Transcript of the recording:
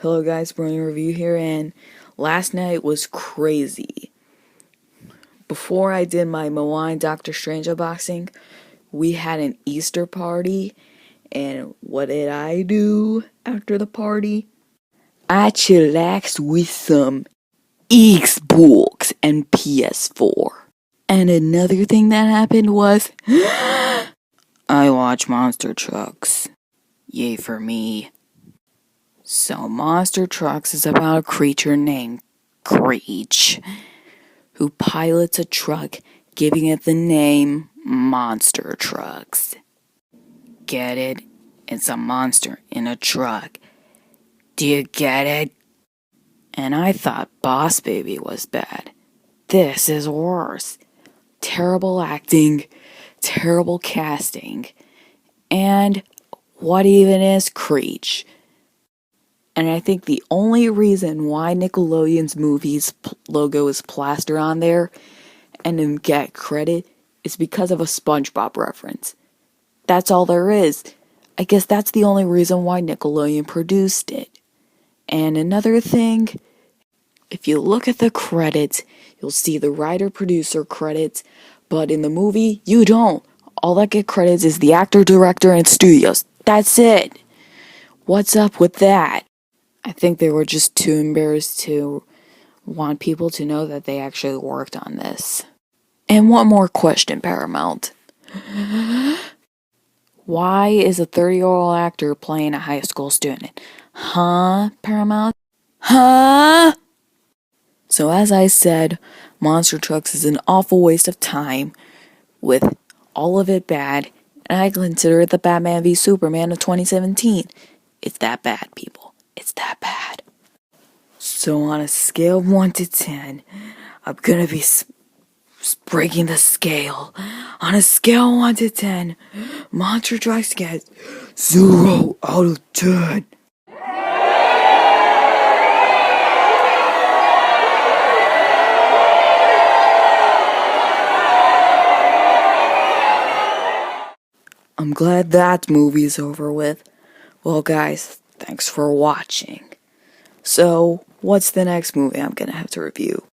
Hello guys, Brony review here, and last night was crazy. Before I did my Moana Doctor Strange unboxing, we had an Easter party, and what did I do after the party? I chillaxed with some Xbox and PS4. And another thing that happened was I watched Monster Trucks. Yay for me. So Monster Trucks is about a creature named Creech, who pilots a truck, giving it the name Monster Trucks. Get it? It's a monster in a truck. Do you get it? And I thought Boss Baby was bad. This is worse. Terrible acting, terrible casting, and what even is Creech? And I think the only reason why Nickelodeon's movies logo is plastered on there and didn't get credit is because of a SpongeBob reference. That's all there is. I guess that's the only reason why Nickelodeon produced it. And another thing, if you look at the credits, you'll see the writer-producer credits, but in the movie, you don't. All that get credits is the actor, director, and studios. That's it. What's up with that? I think they were just too embarrassed to want people to know that they actually worked on this. And one more question, Paramount. Why is a 30-year-old actor playing a high school student? Huh, Paramount? Huh? So as I said, Monster Trucks is an awful waste of time, with all of it bad, and I consider it the Batman v Superman of 2017. It's that bad, people. It's that bad. So on a scale of 1 to 10, I'm gonna be breaking the scale. On a scale of 1 to 10, Monster Trucks gets 0 out of 10. I'm glad that movie's over with. Well guys, thanks for watching. So, what's the next movie I'm gonna have to review?